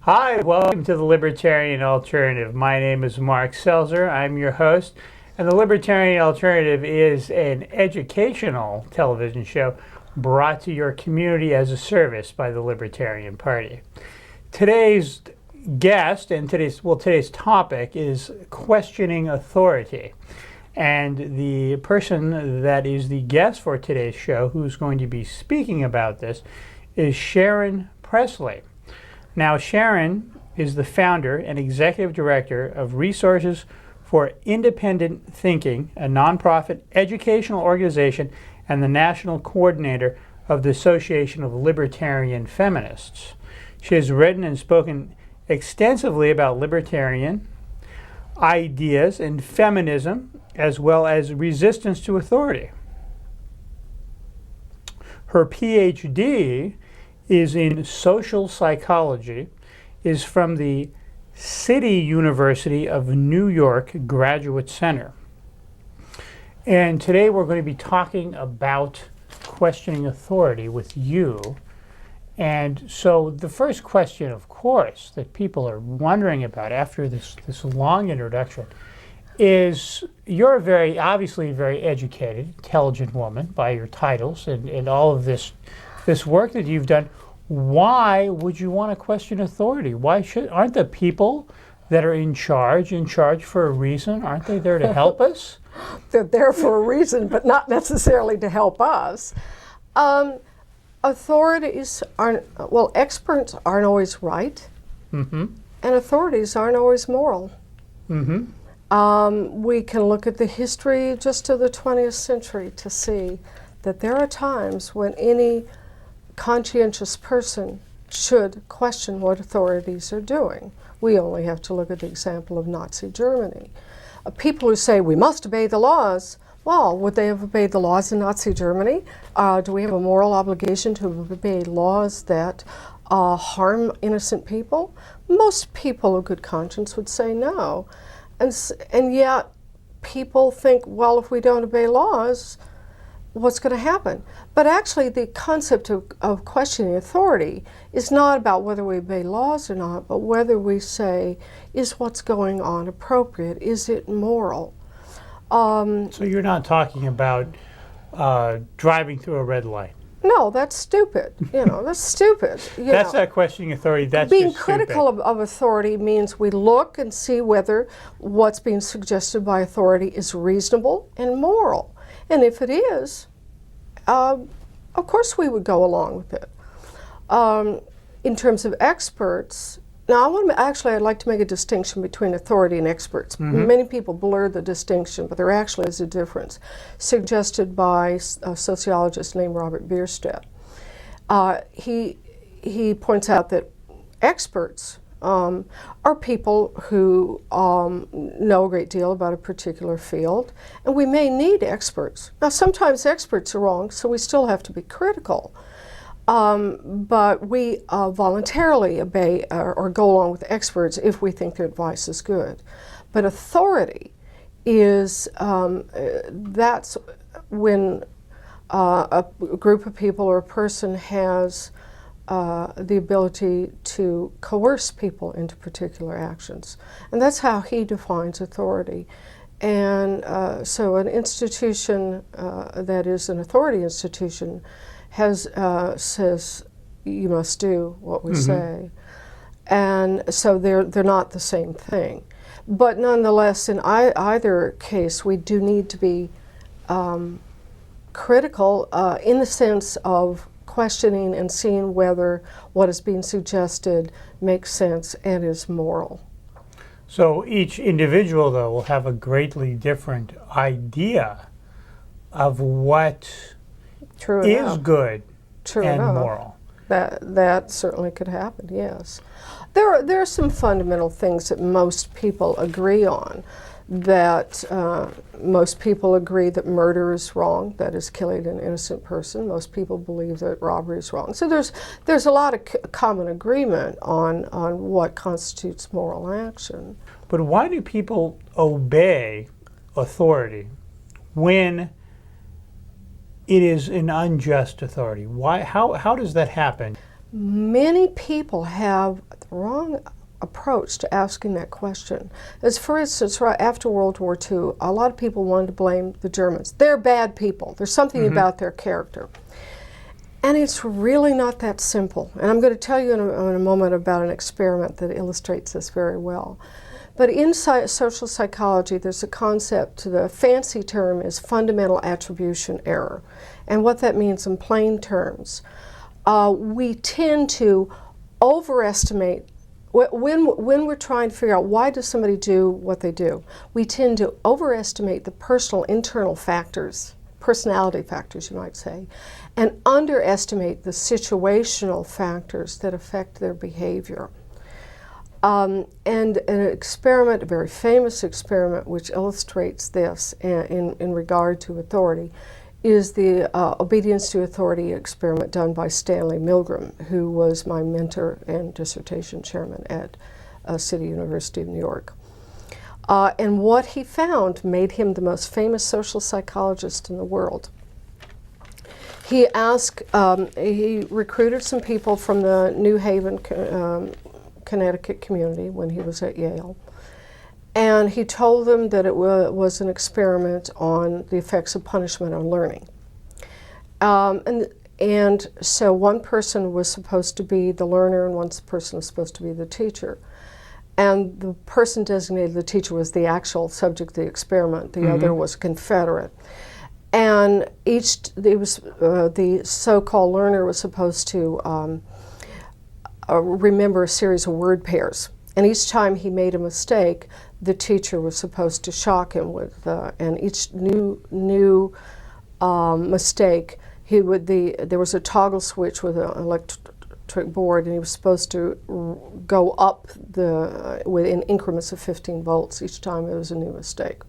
Hi, welcome to the Libertarian Alternative. My name is Mark Selzer. I'm your host, and the Libertarian Alternative is an educational television show brought to your community as a service by the Libertarian Party. Today's guest and today's topic is questioning authority. And the person that is the guest for today's show, who's going to be speaking about this, is Sharon Presley. Now, Sharon is the founder and executive director of Resources for Independent Thinking, a nonprofit educational organization, and the national coordinator of the Association of Libertarian Feminists. She has written and spoken extensively about libertarian ideas and feminism, as well as resistance to authority. Her Ph.D. is in social psychology, is from the City University of New York Graduate Center. And today we're going to be talking about questioning authority with you. And so the first question, of course, that people are wondering about after this long introduction is, you're obviously a very educated, intelligent woman by your titles and all of this work that you've done. Why would you want to question authority? Aren't the people that are in charge for a reason? Aren't they there to help us? They're there for a reason, but not necessarily to help us. Experts aren't always right, and authorities aren't always moral. We can look at the history just of the 20th century to see that there are times when any conscientious person should question what authorities are doing. We only have to look at the example of Nazi Germany. People who say we must obey the laws, well, would they have obeyed the laws in Nazi Germany? Do we have a moral obligation to obey laws that harm innocent people? Most people of good conscience would say no. And yet people think, well, if we don't obey laws, what's going to happen? But actually the concept of questioning authority is not about whether we obey laws or not, but whether we say, is what's going on appropriate? Is it moral? So you're not talking about driving through a red light? No, that's stupid. That's stupid. That's not questioning authority. That's being just critical of authority means we look and see whether what's being suggested by authority is reasonable and moral. And if it is, of course we would go along with it. In terms of experts, now I'd like to make a distinction between authority and experts. Many people blur the distinction, but there actually is a difference, suggested by a sociologist named Robert Bierstedt. He points out that experts are people who know a great deal about a particular field, and we may need experts. Now, sometimes experts are wrong, so we still have to be critical. But we voluntarily obey or go along with experts if we think their advice is good. But authority is, that's when a group of people or a person has the ability to coerce people into particular actions. And that's how he defines authority. And so an institution that is an authority institution says you must do what we say. And so they're not the same thing. But nonetheless, in either case, we do need to be critical in the sense of questioning and seeing whether what is being suggested makes sense and is moral. So each individual, though, will have a greatly different idea of what is good and moral. That certainly could happen, yes. There are some fundamental things that most people agree on. That most people agree that murder is wrong, that is killing an innocent person. Most people believe that robbery is wrong. So there's a lot of common agreement on what constitutes moral action. But why do people obey authority when it is an unjust authority? How does that happen? Many people have the wrong approach to asking that question. As for instance, right after World War II, a lot of people wanted to blame the Germans. They're bad people. There's something about their character. And it's really not that simple. And I'm going to tell you in a moment about an experiment that illustrates this very well. But in social psychology, there's a concept, the fancy term is fundamental attribution error. And what that means in plain terms, we tend to overestimate, when we're trying to figure out why does somebody do what they do, we tend to overestimate the personal internal factors, personality factors you might say, and underestimate the situational factors that affect their behavior. And an experiment, a very famous experiment which illustrates this in regard to authority, is the obedience to authority experiment done by Stanley Milgram, who was my mentor and dissertation chairman at City University of New York. And what he found made him the most famous social psychologist in the world. He he recruited some people from the New Haven, Connecticut community when he was at Yale. And he told them that it was an experiment on the effects of punishment on learning. And so one person was supposed to be the learner and one person was supposed to be the teacher. And the person designated the teacher was the actual subject of the experiment. The other was a Confederate. And the so-called learner was supposed to remember a series of word pairs. And each time he made a mistake, the teacher was supposed to shock him with, and each new mistake, there was a toggle switch with an electric board, and he was supposed to go up within increments of 15 volts each time there was a new mistake.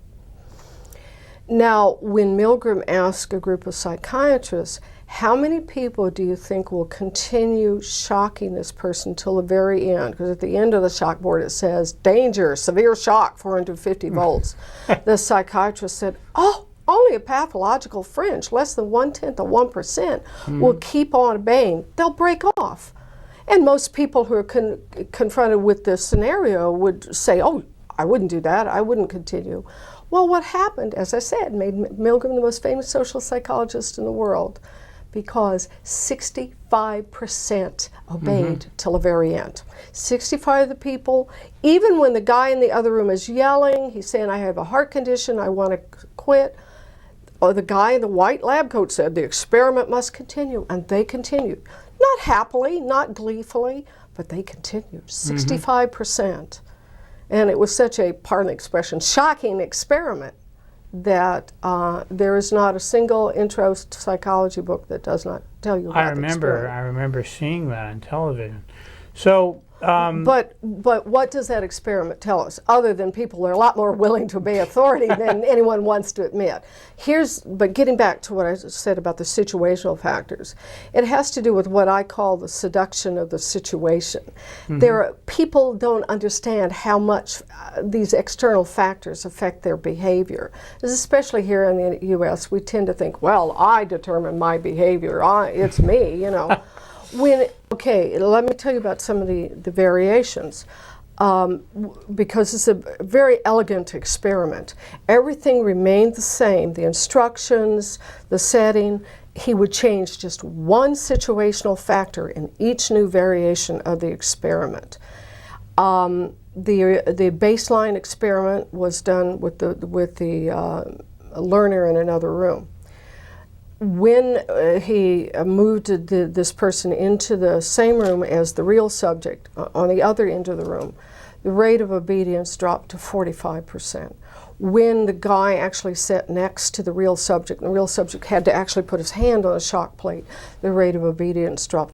Now, when Milgram asked a group of psychiatrists, how many people do you think will continue shocking this person till the very end? Because at the end of the shock board it says, danger, severe shock, 450 volts. The psychiatrist said, oh, only a pathological fringe, less than 1/10 of 1%, will keep on obeying. They'll break off. And most people who are confronted with this scenario would say, oh, I wouldn't do that, I wouldn't continue. Well, what happened, as I said, made Milgram the most famous social psychologist in the world, because 65% obeyed till the very end. 65 of the people, even when the guy in the other room is yelling, he's saying, I have a heart condition, I want to quit, or the guy in the white lab coat said, the experiment must continue, and they continued. Not happily, not gleefully, but they continued, 65%. And it was such a, pardon the expression, shocking experiment that there is not a single intro to psychology book that does not tell you about the experiment. I remember seeing that on television. So, but what does that experiment tell us, other than people are a lot more willing to obey authority than anyone wants to admit? But getting back to what I said about the situational factors, it has to do with what I call the seduction of the situation. People don't understand how much these external factors affect their behavior. Especially here in the U.S., we tend to think, well, I determine my behavior, it's me, you know. Okay, let me tell you about some of the variations, because it's a very elegant experiment. Everything remained the same, the instructions, the setting. He would change just one situational factor in each new variation of the experiment. The baseline experiment was done with the learner in another room. When he moved this person into the same room as the real subject on the other end of the room, the rate of obedience dropped to 45%. When the guy actually sat next to the real subject, and the real subject had to actually put his hand on a shock plate, the rate of obedience dropped